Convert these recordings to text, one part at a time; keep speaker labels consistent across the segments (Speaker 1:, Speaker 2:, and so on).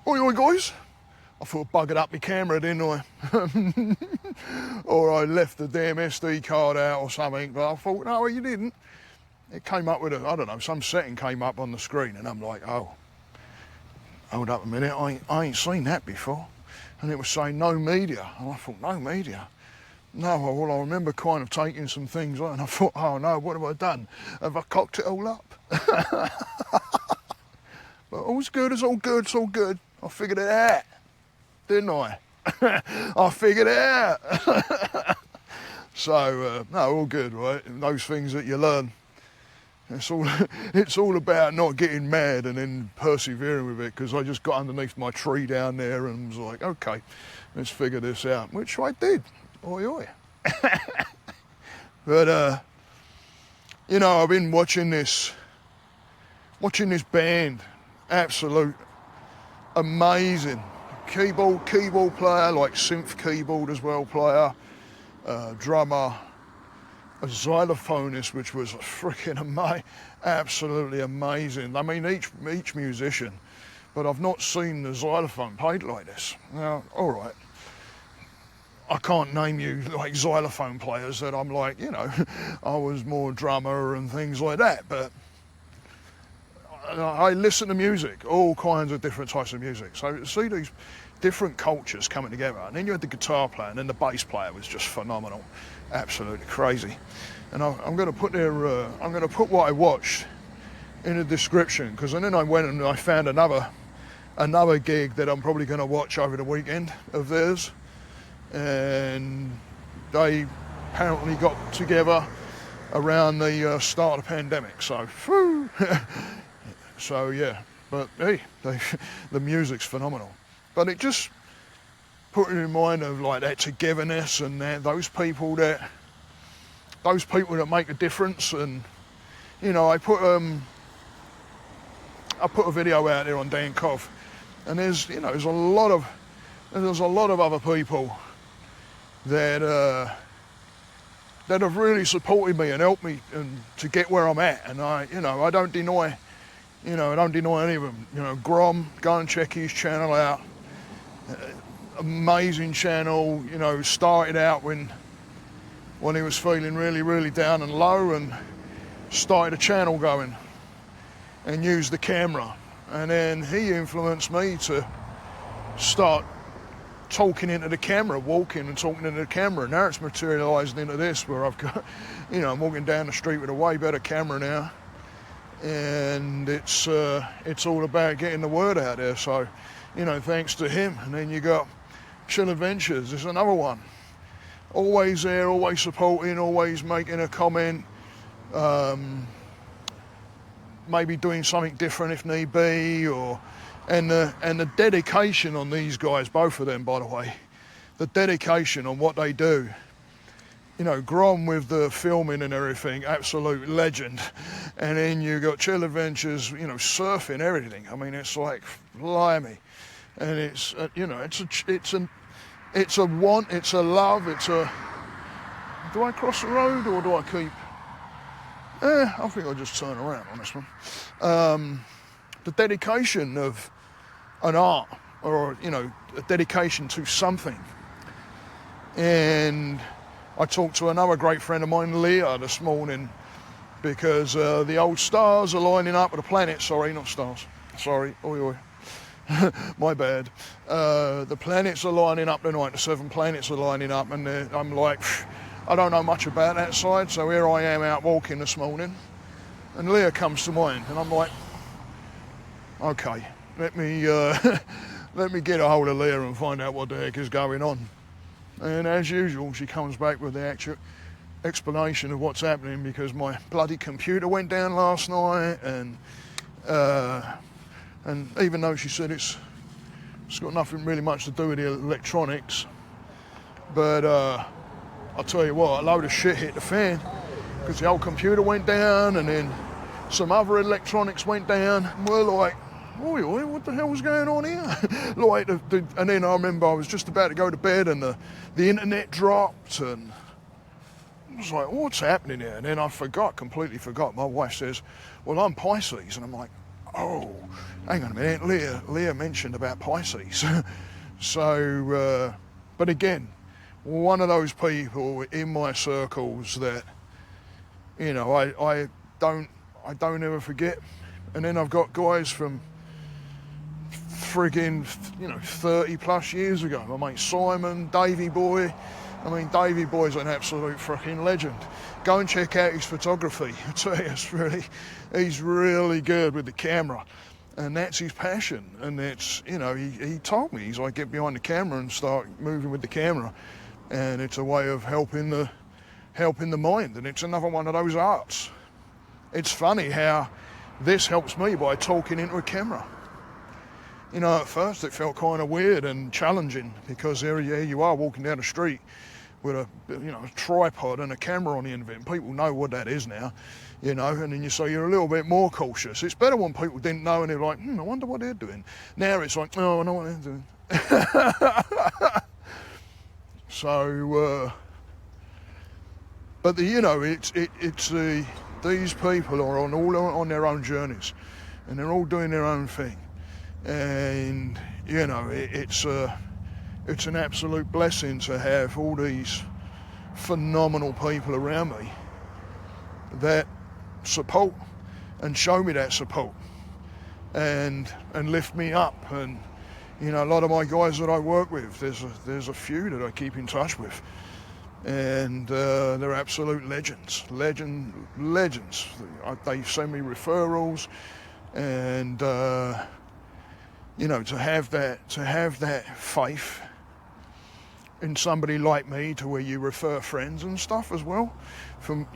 Speaker 1: oi, oi, guys. I thought I buggered up my camera, didn't I? Or I left the damn SD card out or something, but I thought, no, you didn't. It came up with I don't know, some setting came up on the screen, and I'm like, oh, hold up a minute, I ain't seen that before. And it was saying no media, and I thought, no media? No, well, I remember kind of taking some things on, and I thought, oh no, what have I done? Have I cocked it all up? But all's good, it's all good, it's all good. I figured it out, didn't I? I figured it out. So, no, all good, right? And those things that you learn. It's all about not getting mad and then persevering with it, because I just got underneath my tree down there and was like, okay, let's figure this out, which I did. Oi, oi. But, you know, I've been watching this band, absolute amazing keyboard player, like synth keyboard as well player, drummer, a xylophonist, which was freaking absolutely amazing. I mean, each musician, but I've not seen the xylophone played like this. Now, all right, I can't name you like xylophone players that I'm like, you know, I was more drummer and things like that, but I listen to music, all kinds of different types of music. So to see these different cultures coming together, and then you had the guitar player, and then the bass player was just phenomenal, absolutely crazy. And I'm going to put I'm going to put what I watched in the description, because then I went and I found another gig that I'm probably going to watch over the weekend of theirs, and they apparently got together around the start of the pandemic. So, whew. So yeah, but hey, the music's phenomenal. But it just put me in mind of like that togetherness and those people that make a difference. And you know, I put a video out there on Dan Coff, and there's a lot of other people that have really supported me and helped me to get where I'm at. And I don't deny any of them. You know, Grom, go and check his channel out. Amazing channel. You know, started out when he was feeling really, really down and low, and started a channel going and used the camera. And then he influenced me to start talking into the camera, walking and talking into the camera. Now it's materialised into this, where I've got, I'm walking down the street with a way better camera now. And it's all about getting the word out there. So, thanks to him. And then you got Chill Adventures, there's another one. Always there, always supporting, always making a comment. Maybe doing something different if need be, and the dedication on these guys, both of them, by the way, the dedication on what they do. Grom with the filming and everything, absolute legend. And then you got Chill Adventures, surfing, everything. I mean, it's like, blimey. And it's a want, it's a love, do I cross the road or do I keep? I think I'll just turn around on this one. The dedication of an art, or, a dedication to something. And I talked to another great friend of mine, Leah, this morning, because the old stars are lining up with the planets. Sorry, not stars. Sorry, oi, oi. My bad. The planets are lining up tonight. The 7 planets are lining up, and I'm like, I don't know much about that side, so here I am out walking this morning, and Leah comes to mind, and I'm like, okay, let me get a hold of Leah and find out what the heck is going on. And as usual, she comes back with the actual explanation of what's happening, because my bloody computer went down last night, and even though she said it's got nothing really much to do with the electronics, but I'll tell you what, a load of shit hit the fan, because the old computer went down, and then some other electronics went down, and we're like, oi, what the hell was going on here? And then I remember I was just about to go to bed, and the internet dropped, and I was like, what's happening here? And then I completely forgot. My wife says, well, I'm Pisces, and I'm like, oh, hang on a minute, Leah mentioned about Pisces. So, but again, one of those people in my circles that, you know, I don't ever forget. And then I've got guys from friggin', 30 plus years ago. My mate Simon, Davey Boy. I mean, Davey Boy's an absolute fucking legend. Go and check out his photography. I tell you, he's really good with the camera. And that's his passion. And it's, he told me, he's like, get behind the camera and start moving with the camera. And it's a way of helping the mind. And it's another one of those arts. It's funny how this helps me by talking into a camera. At first it felt kind of weird and challenging because here you are walking down the street with a tripod and a camera on the end of it, and people know what that is now, and then you're a little bit more cautious. It's better when people didn't know and they're like, I wonder what they're doing. Now it's like, oh, I know what they're doing. So, but these people are all on their own journeys, and they're all doing their own thing. And it's an absolute blessing to have all these phenomenal people around me that support and show me that support and lift me up. And a lot of my guys that I work with, there's a few that I keep in touch with, and they're absolute legends. They send me referrals, and to have that faith in somebody like me, to where you refer friends and stuff as well, for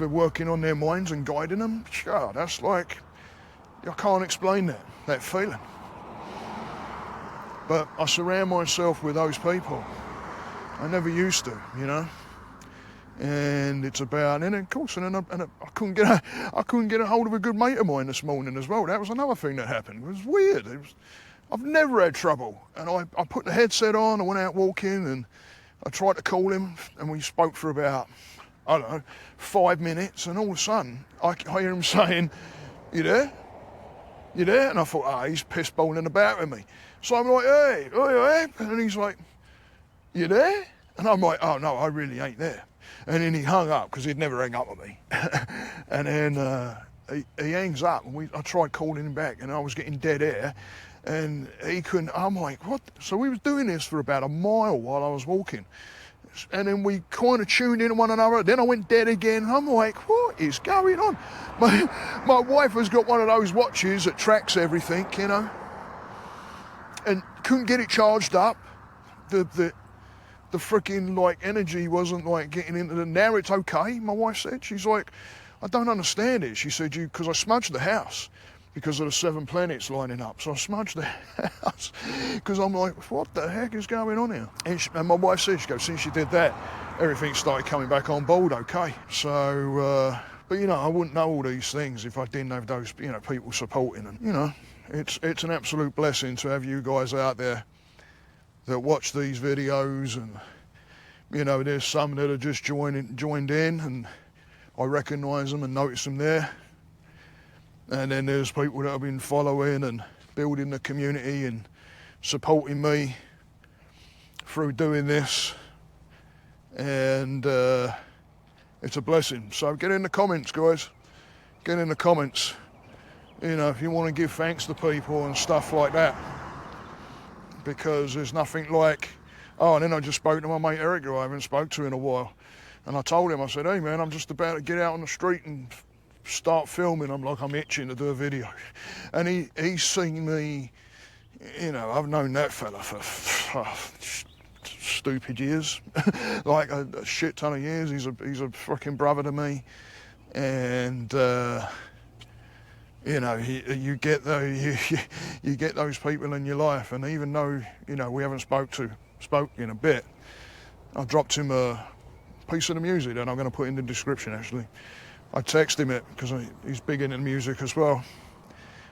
Speaker 1: working on their minds and guiding them. Sure, that's like, I can't explain that feeling. But I surround myself with those people. I never used to, And it's about, and of course, I couldn't get a hold of a good mate of mine this morning as well. That was another thing that happened. It was weird. I've never had trouble. And I put the headset on, I went out walking, and I tried to call him, and we spoke for about, 5 minutes, and all of a sudden, I hear him saying, "You there? You there?" And I thought, he's piss bowling about with me. So I'm like, "Hey, and he's like, "You there?" And I'm like, "Oh no, I really ain't there." And then he hung up, because he'd never hang up with me. And then he hangs up, and I tried calling him back, and I was getting dead air, and he couldn't. I'm like, what? So we was doing this for about a mile while I was walking, and then we kind of tuned into one another. Then I went dead again. I'm like, what is going on? My wife has got one of those watches that tracks everything, and couldn't get it charged up. The freaking energy wasn't getting into the. Now it's okay, my wife said. She's like, I don't understand it. She said, because I smudged the house because of the 7 planets lining up. So I smudged the house because I'm like, what the heck is going on here? And my wife said, she goes, since you did that, everything started coming back on board okay. So, but I wouldn't know all these things if I didn't have those, people supporting. And, it's an absolute blessing to have you guys out there that watch these videos, and there's some that are just joined in, and I recognise them and notice them there. And then there's people that have been following and building the community and supporting me through doing this, and it's a blessing. So get in the comments, guys. Get in the comments. If you want to give thanks to people and stuff like that. Because there's nothing like, and then I just spoke to my mate Eric, who I haven't spoke to in a while. And I told him, I said, hey man, I'm just about to get out on the street and start filming. I'm itching to do a video. And he's seen me, I've known that fella for stupid years, a shit ton of years. He's a fucking brother to me. And, you get those people in your life, and even though we haven't spoke in a bit, I dropped him a piece of the music that I'm going to put in the description. Actually, I text him it because he's big into music as well,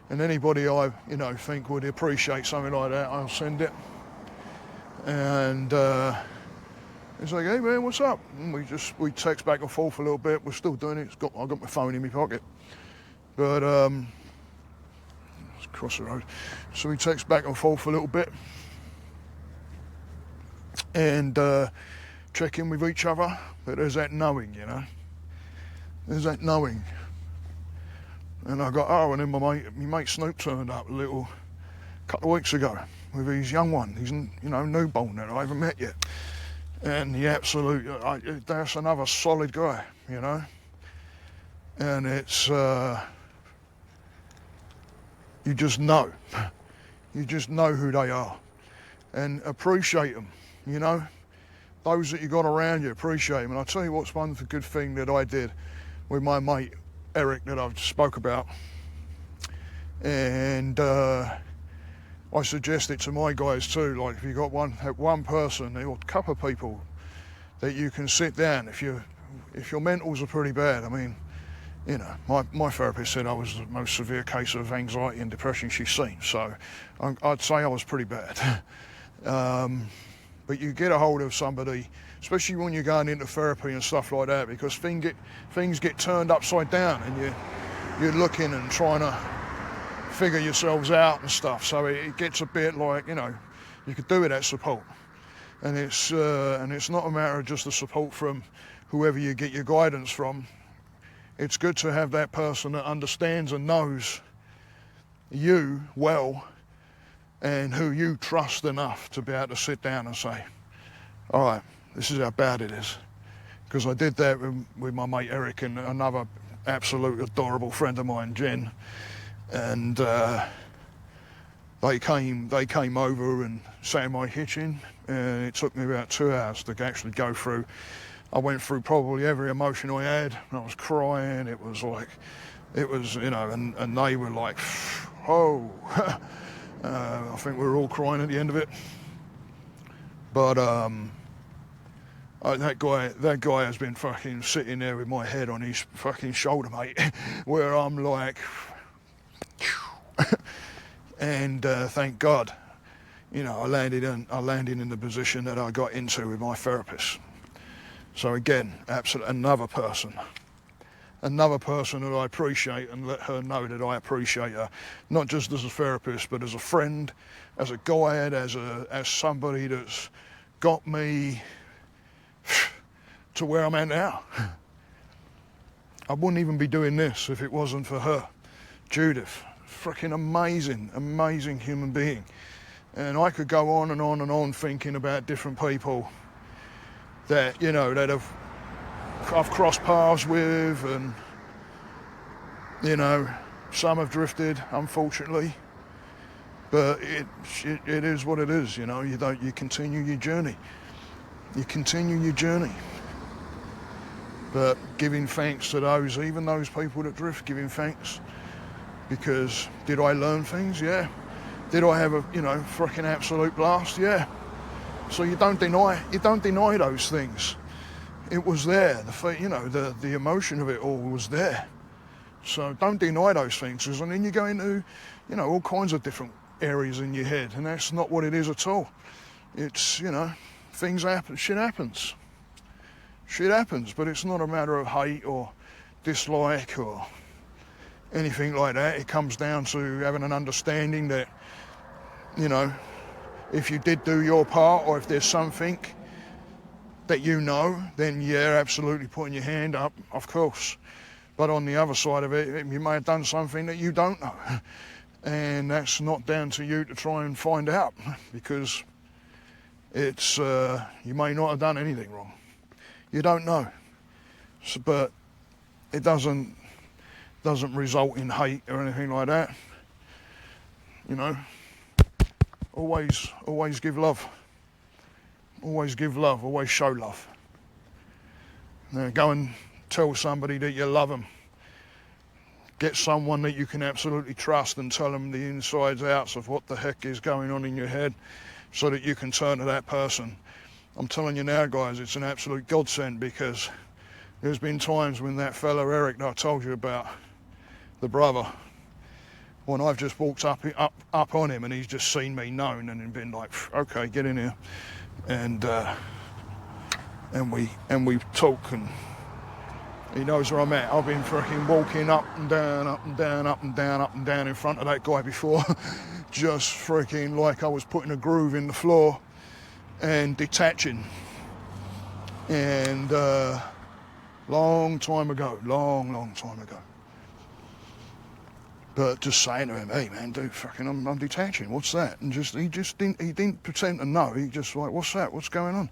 Speaker 1: and anybody I think would appreciate something like that, I'll send it. And he's like, hey man, what's up? And we text back and forth a little bit. We're still doing it. I've got my phone in my pocket. But across the road. So we text back and forth a little bit and check in with each other. But there's that knowing, you know. There's that knowing. And I got, and then my mate Snoop turned up a couple of weeks ago with his young one. He's, newborn that I haven't met yet. And that's another solid guy, you know. And it's, you just know. You just know who they are. And appreciate them, you know. Those that you got around you, appreciate them. And I'll tell you what's one good thing that I did with my mate Eric that I've spoke about. And I suggest it to my guys too, like if you got one person or a couple of people that you can sit down if your mentals are pretty bad. I mean, you know, my therapist said I was the most severe case of anxiety and depression she's seen, so I'd say I was pretty bad. But you get a hold of somebody, especially when you're going into therapy and stuff like that, because things get turned upside down and you're looking and trying to figure yourselves out and stuff, so it gets a bit like, you know, you could do with that support. And it's not a matter of just the support from whoever you get your guidance from. It's good to have that person that understands and knows you well and who you trust enough to be able to sit down and say, all right, this is how bad it is. Because I did that with my mate Eric and another absolute adorable friend of mine, Jen. And they came over and sat in my kitchen, and it took me about 2 hours to actually go through. I went through probably every emotion I had, and I was crying. It was, you know, and they were like, oh, I think we were all crying at the end of it. But that guy has been fucking sitting there with my head on his fucking shoulder, mate, where I'm like, and thank God, you know, I landed in the position that I got into with my therapist. So again, absolutely another person that I appreciate, and let her know that I appreciate her, not just as a therapist, but as a friend, as a guide, as somebody that's got me to where I'm at now. I wouldn't even be doing this if it wasn't for her, Judith. Freaking amazing human being. And I could go on and on and on thinking about different people that, you know, that I've crossed paths with, and, you know, some have drifted, unfortunately. But it is what it is, you know. You continue your journey. You continue your journey. But giving thanks to even those people that drift, giving thanks. Because did I learn things? Yeah. Did I have a, you know, freaking absolute blast? Yeah. So you don't deny those things. It was there. The emotion of it all was there. So don't deny those things, and then you go into, you know, all kinds of different areas in your head, and that's not what it is at all. It's, you know, things happen, shit happens, but it's not a matter of hate or dislike or anything like that. It comes down to having an understanding that, you know, if you did do your part, or if there's something that you know, then yeah, absolutely putting your hand up, of course. But on the other side of it, you may have done something that you don't know. And that's not down to you to try and find out, because it's, you may not have done anything wrong. You don't know. So, but it doesn't result in hate or anything like that. You know, always give love. Always give love, always show love. Now go and tell somebody that you love them. Get someone that you can absolutely trust and tell them the insides outs of what the heck is going on in your head, so that you can turn to that person. I'm telling you now, guys, it's an absolute godsend, because there's been times when that fella Eric that I told you about, the brother, when I've just walked up on him and he's just seen me known and been like, okay, get in here, and we talk, He knows where I'm at. I've been freaking walking up and down, up and down, up and down, up and down in front of that guy before. Just freaking like I was putting a groove in the floor and detaching. And long time ago, long time ago. But just saying to him, hey man, dude, fucking, I'm detaching. What's that? And he didn't pretend to know. He just like, what's that? What's going on?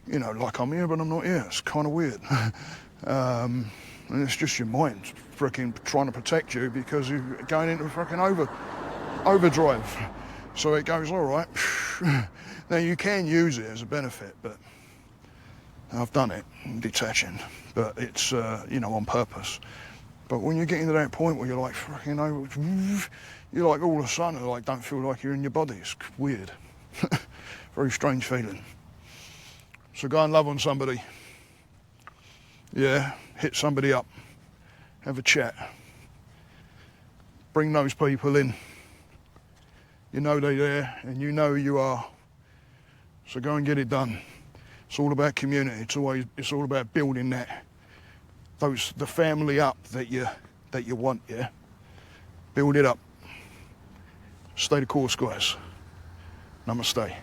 Speaker 1: You know, like I'm here, but I'm not here. It's kind of weird. And it's just your mind freaking trying to protect you because you're going into freaking overdrive. So it goes, all right. Now you can use it as a benefit, but I've done it, detaching, but it's, you know, on purpose. But when you're getting to that point where you're like freaking over, you're like all of a sudden like don't feel like you're in your body. It's weird. Very strange feeling. So go and love on somebody. Yeah, hit somebody up. Have a chat. Bring those people in. You know they're there and you know who you are. So go and get it done. It's all about community. It's all about building the family up that you want, yeah? Build it up. Stay the course, guys. Namaste.